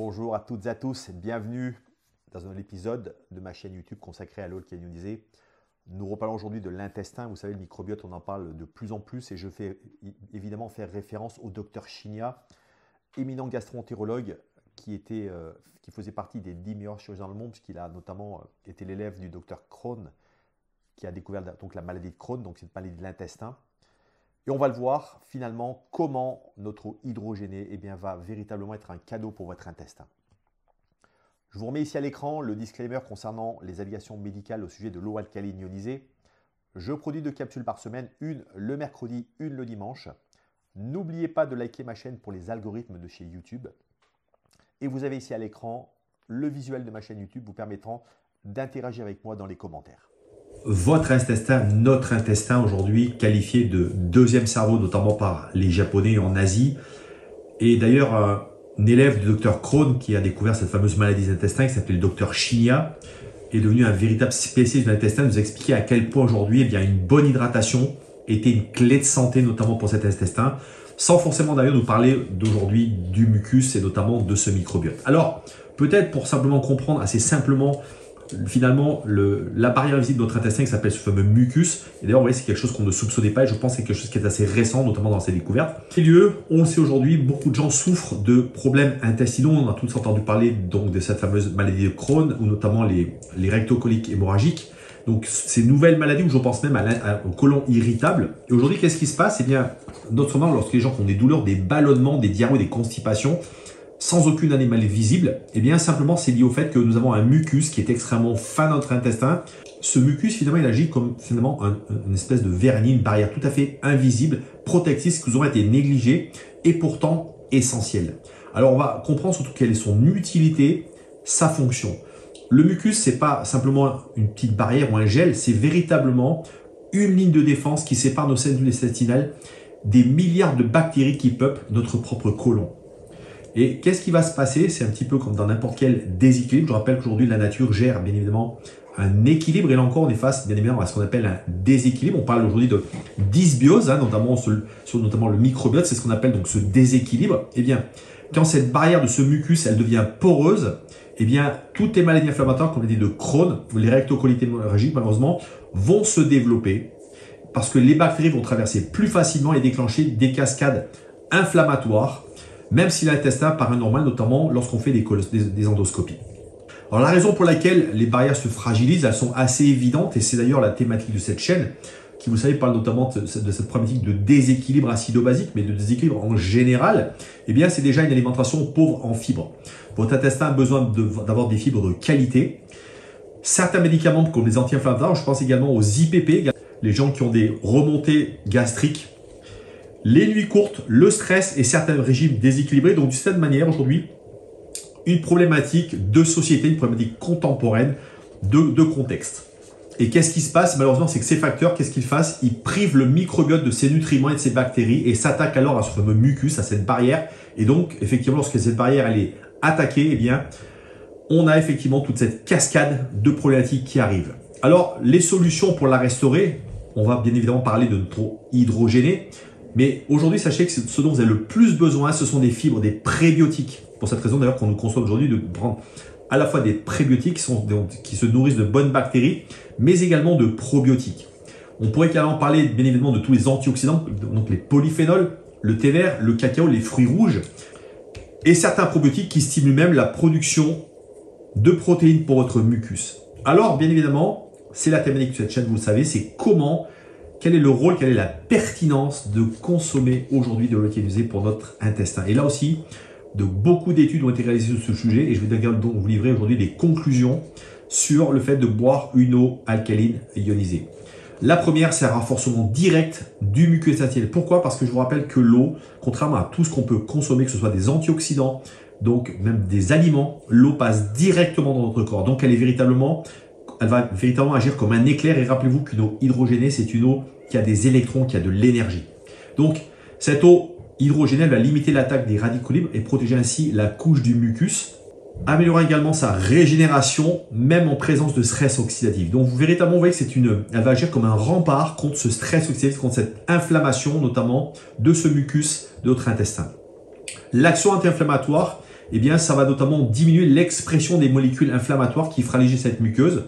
Bonjour à toutes et à tous, bienvenue dans un épisode de ma chaîne YouTube consacrée à l'eau ionisée. Nous reparlons aujourd'hui de l'intestin. Vous savez, le microbiote, on en parle de plus en plus et je fais évidemment faire référence au docteur Chinia, éminent gastro-entérologue qui faisait partie des 10 meilleurs chirurgiens dans le monde, puisqu'il a notamment été l'élève du docteur Crohn, qui a découvert donc la maladie de Crohn, donc cette maladie de l'intestin. Et on va le voir finalement comment notre eau hydrogénée va véritablement être un cadeau pour votre intestin. Je vous remets ici à l'écran le disclaimer concernant les allégations médicales au sujet de l'eau alcaline ionisée. Je produis 2 capsules par semaine, une le mercredi, une le dimanche. N'oubliez pas de liker ma chaîne pour les algorithmes de chez YouTube. Et vous avez ici à l'écran le visuel de ma chaîne YouTube vous permettant d'interagir avec moi dans les commentaires. Votre intestin, notre intestin aujourd'hui qualifié de deuxième cerveau, notamment par les Japonais en Asie. Et d'ailleurs, un élève du docteur Crohn qui a découvert cette fameuse maladie de l'intestin, qui s'appelait le docteur Chinia, est devenu un véritable spécialiste de l'intestin, nous expliquer à quel point aujourd'hui une bonne hydratation était une clé de santé, notamment pour cet intestin, sans forcément d'ailleurs nous parler d'aujourd'hui du mucus et notamment de ce microbiote. Alors, peut-être pour simplement comprendre assez simplement finalement la barrière invisible de notre intestin qui s'appelle ce fameux mucus. Et d'ailleurs, vous voyez, c'est quelque chose qu'on ne soupçonnait pas et je pense que c'est quelque chose qui est assez récent, notamment dans ces découvertes. Et lieu, on le sait aujourd'hui, beaucoup de gens souffrent de problèmes intestinaux. On a tous entendu parler donc de cette fameuse maladie de Crohn ou notamment les rectocoliques hémorragiques. Donc, ces nouvelles maladies où je pense même au côlon irritable. Et aujourd'hui, qu'est-ce qui se passe? Eh bien, notamment lorsque les gens ont des douleurs, des ballonnements, des diarrhées, des constipations, sans aucune anomalie visible, eh bien simplement c'est lié au fait que nous avons un mucus qui est extrêmement fin dans notre intestin. Ce mucus finalement il agit comme finalement une espèce de vernis, une barrière tout à fait invisible, protectrice qui nous aurait été négligée et pourtant essentielle. Alors on va comprendre surtout quelle est son utilité, sa fonction. Le mucus c'est pas simplement une petite barrière ou un gel, c'est véritablement une ligne de défense qui sépare nos cellules intestinales des milliards de bactéries qui peuplent notre propre côlon. Et qu'est-ce qui va se passer? C'est un petit peu comme dans n'importe quel déséquilibre. Je rappelle qu'aujourd'hui, la nature gère bien évidemment un équilibre. Et là encore, on est face bien évidemment à ce qu'on appelle un déséquilibre. On parle aujourd'hui de dysbiose, notamment sur le microbiote. C'est ce qu'on appelle donc ce déséquilibre. Eh bien, quand cette barrière de ce mucus, elle devient poreuse, eh bien, toutes les maladies inflammatoires, comme on dit de Crohn, ou les rectocolites hémorragiques, malheureusement, vont se développer parce que les bactéries vont traverser plus facilement et déclencher des cascades inflammatoires, même si l'intestin paraît normal, notamment lorsqu'on fait des endoscopies. Alors la raison pour laquelle les barrières se fragilisent, elles sont assez évidentes et c'est d'ailleurs la thématique de cette chaîne qui, vous savez, parle notamment de cette problématique de déséquilibre acido-basique, mais de déséquilibre en général. Eh bien, c'est déjà une alimentation pauvre en fibres. Votre intestin a besoin d'avoir des fibres de qualité. Certains médicaments comme les anti-inflammatoires, je pense également aux IPP, les gens qui ont des remontées gastriques, les nuits courtes, le stress et certains régimes déséquilibrés. Donc, de cette manière, aujourd'hui, une problématique de société, une problématique contemporaine de contexte. Et qu'est-ce qui se passe? Malheureusement, c'est que ces facteurs, qu'est-ce qu'ils fassent? Ils privent le microbiote de ses nutriments et de ses bactéries et s'attaquent alors à ce fameux mucus, à cette barrière. Et donc, effectivement, lorsque cette barrière elle est attaquée, eh bien, on a effectivement toute cette cascade de problématiques qui arrivent. Alors, les solutions pour la restaurer, on va bien évidemment parler de notre eau hydrogénée. Mais aujourd'hui, sachez que ce dont vous avez le plus besoin, ce sont des fibres, des prébiotiques. Pour cette raison d'ailleurs qu'on nous conseille aujourd'hui de prendre à la fois des prébiotiques qui se nourrissent de bonnes bactéries, mais également de probiotiques. On pourrait également parler bien évidemment de tous les antioxydants, donc les polyphénols, le thé vert, le cacao, les fruits rouges, et certains probiotiques qui stimulent même la production de protéines pour votre mucus. Alors, bien évidemment, c'est la thématique de cette chaîne, vous le savez, c'est quel est le rôle, quelle est la pertinence de consommer aujourd'hui de l'eau ionisée pour notre intestin. Et là aussi, beaucoup d'études ont été réalisées sur ce sujet et je vais donc vous livrer aujourd'hui des conclusions sur le fait de boire une eau alcaline ionisée. La première, c'est un renforcement direct du mucus intestinal. Pourquoi? Parce que je vous rappelle que l'eau, contrairement à tout ce qu'on peut consommer, que ce soit des antioxydants, donc même des aliments, l'eau passe directement dans notre corps. Donc elle va véritablement agir comme un éclair. Et rappelez-vous qu'une eau hydrogénée, c'est une eau qui a des électrons, qui a de l'énergie. Donc, cette eau hydrogénée va limiter l'attaque des radicaux libres et protéger ainsi la couche du mucus, améliorant également sa régénération, même en présence de stress oxydatif. Donc, véritablement, vous voyez que elle va agir comme un rempart contre ce stress oxydatif, contre cette inflammation, notamment de ce mucus de notre intestin. L'action anti-inflammatoire eh bien, ça va notamment diminuer l'expression des molécules inflammatoires qui fragilisent cette muqueuse.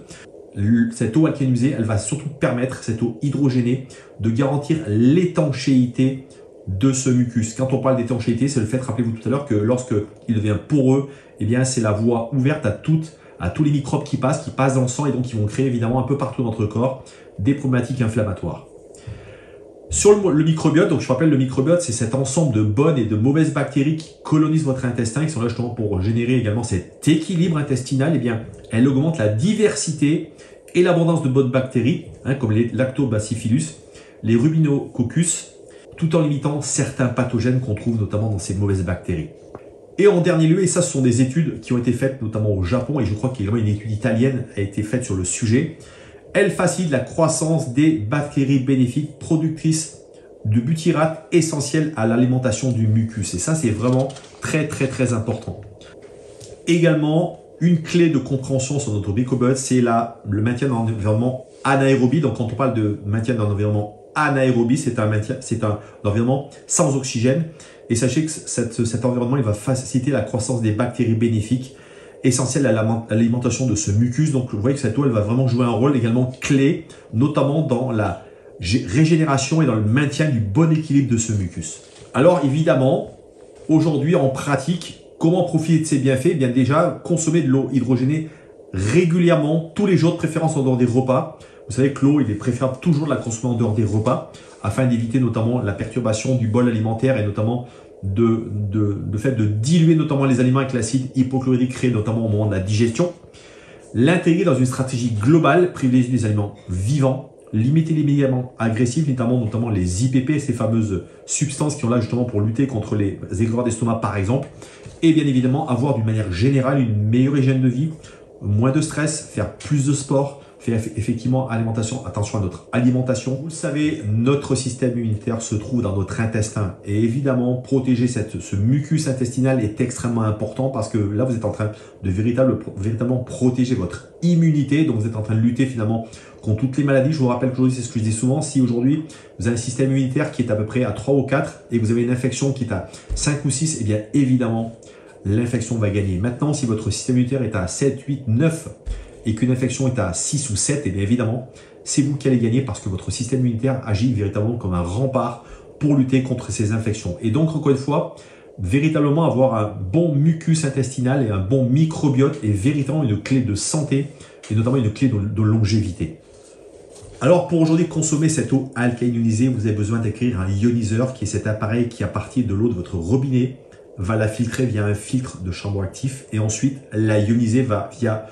Cette eau alcalinisée, elle va surtout permettre, cette eau hydrogénée, de garantir l'étanchéité de ce mucus. Quand on parle d'étanchéité, c'est le fait, rappelez-vous tout à l'heure, que lorsqu'il devient poreux, eh bien, c'est la voie ouverte à tous les microbes qui passent dans le sang et donc qui vont créer évidemment un peu partout dans notre corps des problématiques inflammatoires. Sur le microbiote, donc je rappelle, le microbiote, c'est cet ensemble de bonnes et de mauvaises bactéries qui colonisent votre intestin, qui sont là justement pour générer également cet équilibre intestinal. Eh bien, elle augmente la diversité et l'abondance de bonnes bactéries, comme les lactobacillus, les rubinococcus, tout en limitant certains pathogènes qu'on trouve notamment dans ces mauvaises bactéries. Et en dernier lieu, et ça, ce sont des études qui ont été faites notamment au Japon, et je crois qu'il y a également une étude italienne a été faite sur le sujet. Elle facilite la croissance des bactéries bénéfiques productrices de butyrate essentielles à l'alimentation du mucus. Et ça, c'est vraiment très, très, très important. Également, une clé de compréhension sur notre microbiote, c'est le maintien dans un environnement anaérobie. Donc, quand on parle de maintien dans un environnement anaérobie, c'est un environnement sans oxygène. Et sachez que cet environnement, il va faciliter la croissance des bactéries bénéfiques essentielles à l'alimentation de ce mucus. Donc, vous voyez que cette eau, elle va vraiment jouer un rôle également clé, notamment dans la régénération et dans le maintien du bon équilibre de ce mucus. Alors, évidemment, aujourd'hui, en pratique, comment profiter de ces bienfaits? Eh bien, déjà, consommer de l'eau hydrogénée régulièrement, tous les jours, de préférence en dehors des repas. Vous savez que l'eau, il est préférable toujours de la consommer en dehors des repas, afin d'éviter notamment la perturbation du bol alimentaire et notamment de fait de diluer notamment les aliments avec l'acide hypochlorhydrique créé notamment au moment de la digestion. L'intégrer dans une stratégie globale, privilégier des aliments vivants, limiter les médicaments agressifs, notamment les IPP, ces fameuses substances qui sont là justement pour lutter contre les aigreurs d'estomac par exemple. Et bien évidemment, avoir d'une manière générale une meilleure hygiène de vie, moins de stress, faire plus de sport, faire effectivement attention à notre alimentation. Vous le savez, notre système immunitaire se trouve dans notre intestin et évidemment, protéger ce mucus intestinal est extrêmement important parce que là, vous êtes en train de véritablement protéger votre immunité. Donc, vous êtes en train de lutter finalement contre toutes les maladies. Je vous rappelle qu'aujourd'hui, c'est ce que je dis souvent, si aujourd'hui, vous avez un système immunitaire qui est à peu près à 3 ou 4 et que vous avez une infection qui est à 5 ou 6, eh bien évidemment, l'infection va gagner. Maintenant, si votre système immunitaire est à 7, 8, 9 et qu'une infection est à 6 ou 7, et bien évidemment, c'est vous qui allez gagner parce que votre système immunitaire agit véritablement comme un rempart pour lutter contre ces infections. Et donc, encore une fois, véritablement avoir un bon mucus intestinal et un bon microbiote est véritablement une clé de santé et notamment une clé de longévité. Alors, pour aujourd'hui consommer cette eau alcalinisée, vous avez besoin d'acquérir un ioniseur qui est cet appareil qui, à partir de l'eau de votre robinet, va la filtrer via un filtre de chambre actif et ensuite la ioniser via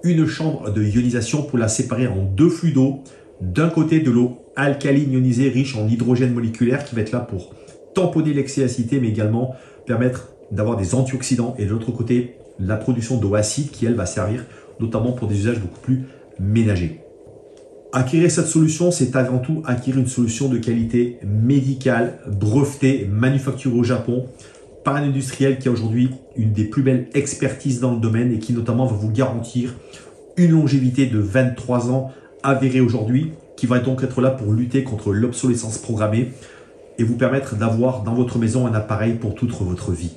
une chambre de ionisation pour la séparer en 2 flux d'eau. D'un côté, de l'eau alcaline ionisée riche en hydrogène moléculaire qui va être là pour tamponner l'excès d'acidité, mais également permettre d'avoir des antioxydants. Et de l'autre côté, la production d'eau acide qui, elle, va servir notamment pour des usages beaucoup plus ménagers. Acquérir cette solution, c'est avant tout acquérir une solution de qualité médicale, brevetée, manufacturée au Japon, par un industriel qui a aujourd'hui une des plus belles expertises dans le domaine et qui notamment va vous garantir une longévité de 23 ans avérée aujourd'hui, qui va donc être là pour lutter contre l'obsolescence programmée et vous permettre d'avoir dans votre maison un appareil pour toute votre vie.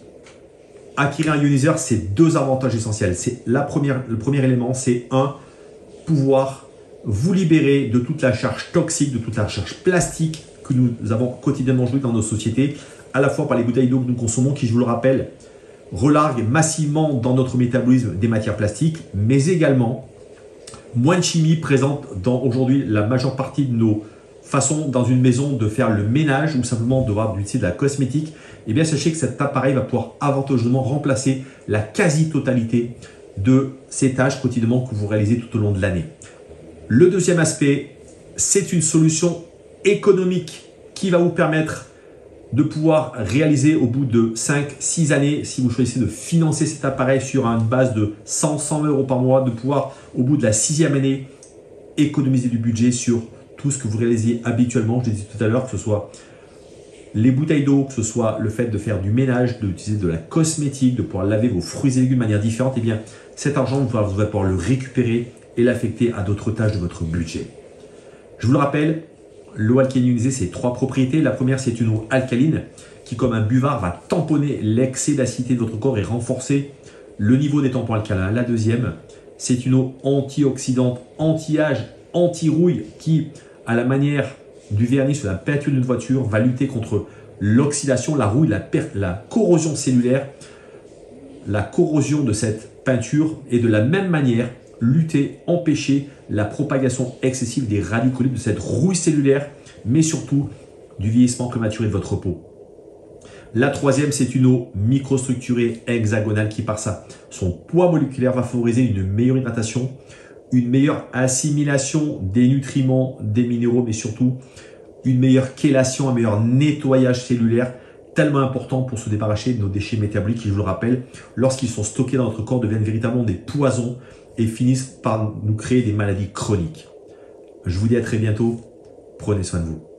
Acquérir un ioniseur, c'est 2 avantages essentiels. Le premier élément, c'est pouvoir vous libérer de toute la charge toxique, de toute la charge plastique que nous avons quotidiennement joué dans nos sociétés, à la fois par les bouteilles d'eau que nous consommons, qui, je vous le rappelle, relarguent massivement dans notre métabolisme des matières plastiques, mais également moins de chimie présente dans aujourd'hui la majeure partie de nos façons dans une maison de faire le ménage ou simplement d'utiliser de la cosmétique. Et bien sachez que cet appareil va pouvoir avantageusement remplacer la quasi-totalité de ces tâches quotidiennement que vous réalisez tout au long de l'année. Le deuxième aspect, c'est une solution économique qui va vous permettre de pouvoir réaliser au bout de 5-6 années, si vous choisissez de financer cet appareil sur une base de 100 € par mois, de pouvoir au bout de la 6e année économiser du budget sur tout ce que vous réalisez habituellement. Je l'ai dit tout à l'heure, que ce soit les bouteilles d'eau, que ce soit le fait de faire du ménage, d'utiliser de la cosmétique, de pouvoir laver vos fruits et légumes de manière différente, et bien cet argent, vous allez pouvoir le récupérer et l'affecter à d'autres tâches de votre budget. Je vous le rappelle, L'eau alcaline ionisée, c'est 3 propriétés. La première, c'est une eau alcaline qui, comme un buvard, va tamponner l'excès d'acidité de votre corps et renforcer le niveau des tampons alcalins. La deuxième, c'est une eau antioxydante, anti-âge, anti-rouille qui, à la manière du vernis sur la peinture d'une voiture, va lutter contre l'oxydation, la rouille, la corrosion cellulaire, la corrosion de cette peinture et de la même manière lutter, empêcher la propagation excessive des radicaux libres, de cette rouille cellulaire, mais surtout du vieillissement prématuré de votre peau. La troisième, c'est une eau microstructurée hexagonale qui, par son poids moléculaire, va favoriser une meilleure hydratation, une meilleure assimilation des nutriments, des minéraux, mais surtout une meilleure chélation, un meilleur nettoyage cellulaire, tellement important pour se débarrasser de nos déchets métaboliques qui, je vous le rappelle, lorsqu'ils sont stockés dans notre corps, deviennent véritablement des poisons et finissent par nous créer des maladies chroniques. Je vous dis à très bientôt. Prenez soin de vous.